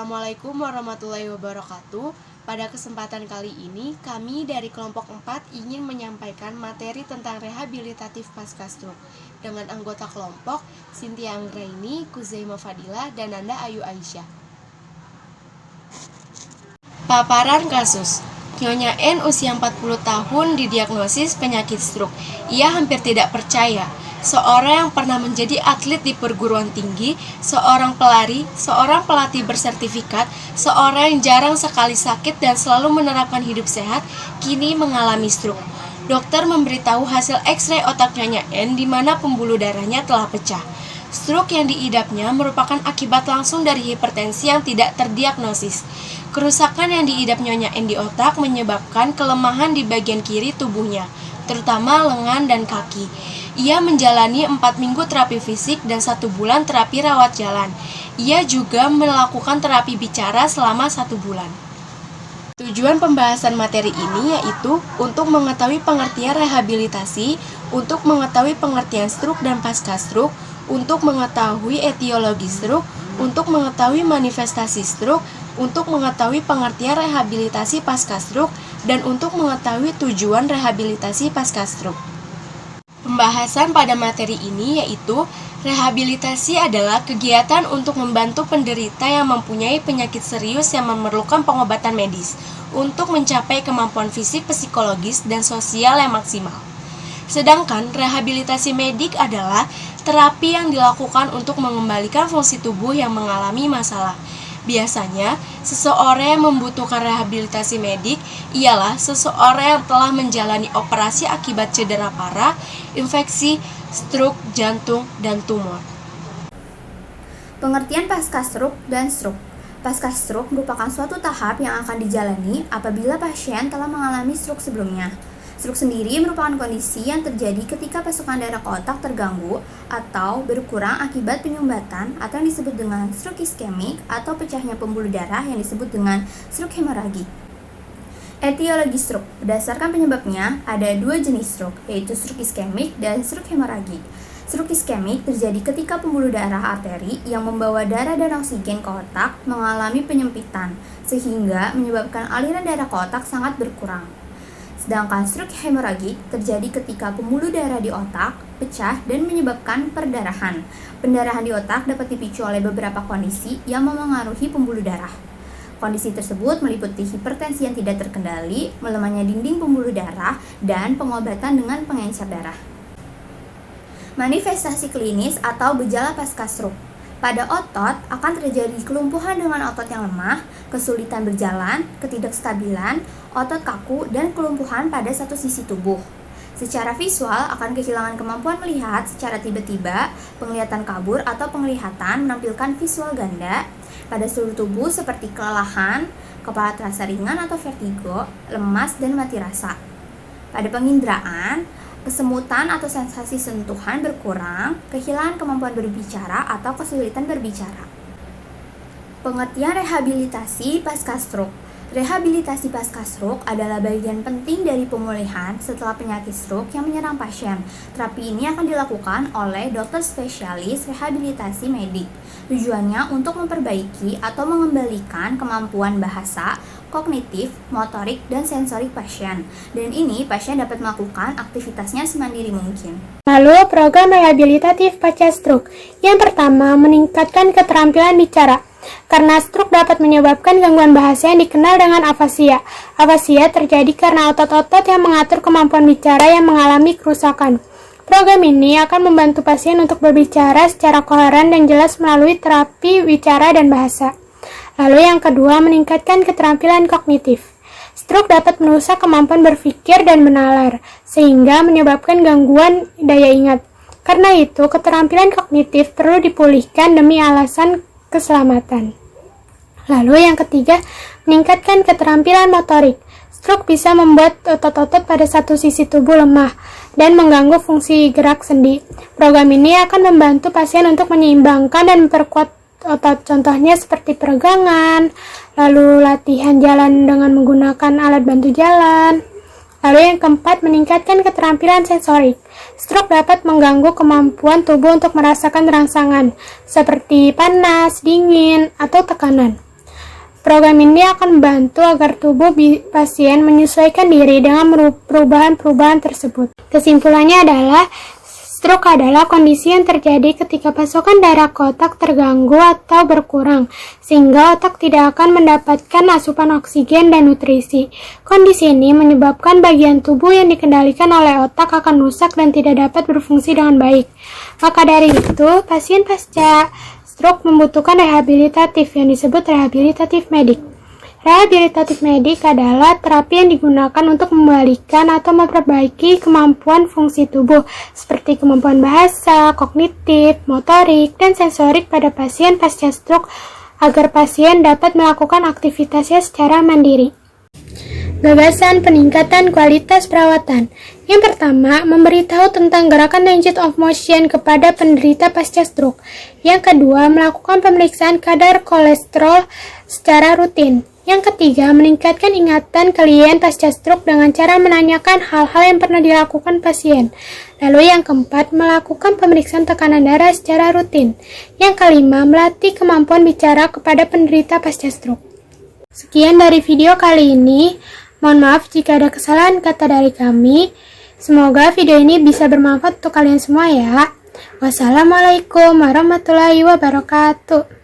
Assalamualaikum warahmatullahi wabarakatuh. Pada kesempatan kali ini, kami dari kelompok 4 ingin menyampaikan materi tentang rehabilitatif pasca stroke dengan anggota kelompok Cynthia Anggraini, Kuzaima Fadila, dan Nanda Ayu Aisyah. Paparan kasus. Nyonya N usia 40 tahun didiagnosis penyakit stroke. Ia hampir tidak percaya. Seorang yang pernah menjadi atlet di perguruan tinggi, seorang pelari, seorang pelatih bersertifikat, seorang yang jarang sekali sakit dan selalu menerapkan hidup sehat, kini mengalami stroke. Dokter memberitahu hasil X-ray otak Nyonya N di mana pembuluh darahnya telah pecah. Stroke yang diidapnya merupakan akibat langsung dari hipertensi yang tidak terdiagnosis. Kerusakan yang diidap Nyonya N di otak menyebabkan kelemahan di bagian kiri tubuhnya, terutama lengan dan kaki. Ia menjalani 4 minggu terapi fisik dan 1 bulan terapi rawat jalan. Ia juga melakukan terapi bicara selama 1 bulan. Tujuan pembahasan materi ini yaitu untuk mengetahui pengertian rehabilitasi, untuk mengetahui pengertian stroke dan pasca stroke, untuk mengetahui etiologi stroke, untuk mengetahui manifestasi stroke, untuk mengetahui pengertian rehabilitasi pasca stroke, dan untuk mengetahui tujuan rehabilitasi pasca stroke. Pembahasan pada materi ini yaitu rehabilitasi adalah kegiatan untuk membantu penderita yang mempunyai penyakit serius yang memerlukan pengobatan medis untuk mencapai kemampuan fisik, psikologis, dan sosial yang maksimal. Sedangkan rehabilitasi medik adalah terapi yang dilakukan untuk mengembalikan fungsi tubuh yang mengalami masalah. Biasanya, seseorang yang membutuhkan rehabilitasi medik ialah seseorang yang telah menjalani operasi akibat cedera parah, infeksi, stroke, jantung, dan tumor. Pengertian pasca stroke dan stroke. Pasca stroke merupakan suatu tahap yang akan dijalani apabila pasien telah mengalami stroke sebelumnya. Stroke sendiri merupakan kondisi yang terjadi ketika pasokan darah ke otak terganggu atau berkurang akibat penyumbatan atau yang disebut dengan stroke iskemik atau pecahnya pembuluh darah yang disebut dengan stroke hemoragik. Etiologi stroke. Berdasarkan penyebabnya, ada 2 jenis stroke, yaitu stroke iskemik dan stroke hemoragik. Stroke iskemik terjadi ketika pembuluh darah arteri yang membawa darah dan oksigen ke otak mengalami penyempitan, sehingga menyebabkan aliran darah ke otak sangat berkurang. Sedangkan stroke hemoragik terjadi ketika pembuluh darah di otak pecah dan menyebabkan perdarahan. Pendarahan di otak dapat dipicu oleh beberapa kondisi yang memengaruhi pembuluh darah. Kondisi tersebut meliputi hipertensi yang tidak terkendali, melemahnya dinding pembuluh darah, dan pengobatan dengan pengencer darah. Manifestasi klinis atau gejala pasca stroke. Pada otot akan terjadi kelumpuhan dengan otot yang lemah, kesulitan berjalan, ketidakstabilan, otot kaku, dan kelumpuhan pada satu sisi tubuh. Secara visual akan kehilangan kemampuan melihat secara tiba-tiba, penglihatan kabur atau penglihatan menampilkan visual ganda pada seluruh tubuh seperti kelelahan, kepala terasa ringan atau vertigo, lemas, dan mati rasa. Pada penginderaan, kesemutan atau sensasi sentuhan berkurang, kehilangan kemampuan berbicara atau kesulitan berbicara. Pengertian rehabilitasi pasca stroke. Rehabilitasi pasca stroke adalah bagian penting dari pemulihan setelah penyakit stroke yang menyerang pasien. Terapi ini akan dilakukan oleh dokter spesialis rehabilitasi medik. Tujuannya untuk memperbaiki atau mengembalikan kemampuan bahasa, kognitif, motorik, dan sensorik pasien. Dan ini pasien dapat melakukan aktivitasnya semandiri mungkin. Lalu program rehabilitatif pasca stroke. Yang pertama, meningkatkan keterampilan bicara. Karena stroke dapat menyebabkan gangguan bahasa yang dikenal dengan afasia. Afasia terjadi karena otot-otot yang mengatur kemampuan bicara yang mengalami kerusakan. Program ini akan membantu pasien untuk berbicara secara koheren dan jelas melalui terapi bicara dan bahasa. Lalu yang kedua, meningkatkan keterampilan kognitif. Stroke dapat merusak kemampuan berpikir dan menalar, sehingga menyebabkan gangguan daya ingat. Karena itu, keterampilan kognitif perlu dipulihkan demi alasan keselamatan. Lalu yang ketiga, meningkatkan keterampilan motorik. Stroke bisa membuat otot-otot pada satu sisi tubuh lemah dan mengganggu fungsi gerak sendi. Program ini akan membantu pasien untuk menyeimbangkan dan memperkuat otot, contohnya seperti peregangan, lalu latihan jalan dengan menggunakan alat bantu jalan. Lalu yang keempat, meningkatkan keterampilan sensorik. Stroke dapat mengganggu kemampuan tubuh untuk merasakan rangsangan, seperti panas, dingin, atau tekanan. Program ini akan membantu agar tubuh pasien menyesuaikan diri dengan perubahan-perubahan tersebut. Kesimpulannya adalah, stroke adalah kondisi yang terjadi ketika pasokan darah ke otak terganggu atau berkurang, sehingga otak tidak akan mendapatkan asupan oksigen dan nutrisi. Kondisi ini menyebabkan bagian tubuh yang dikendalikan oleh otak akan rusak dan tidak dapat berfungsi dengan baik. Maka dari itu, pasien pasca stroke membutuhkan rehabilitatif yang disebut rehabilitatif medik. Rehabilitatif medik adalah terapi yang digunakan untuk membalikan atau memperbaiki kemampuan fungsi tubuh seperti kemampuan bahasa, kognitif, motorik, dan sensorik pada pasien pasca stroke agar pasien dapat melakukan aktivitasnya secara mandiri. Gagasan peningkatan kualitas perawatan. Yang pertama, memberitahu tentang gerakan range of motion kepada penderita pasca stroke. Yang kedua, melakukan pemeriksaan kadar kolesterol secara rutin. Yang ketiga, meningkatkan ingatan klien pasca stroke dengan cara menanyakan hal-hal yang pernah dilakukan pasien. Lalu yang keempat, melakukan pemeriksaan tekanan darah secara rutin. Yang kelima, melatih kemampuan bicara kepada penderita pasca stroke. Sekian dari video kali ini. Mohon maaf jika ada kesalahan kata dari kami. Semoga video ini bisa bermanfaat untuk kalian semua ya. Wassalamualaikum warahmatullahi wabarakatuh.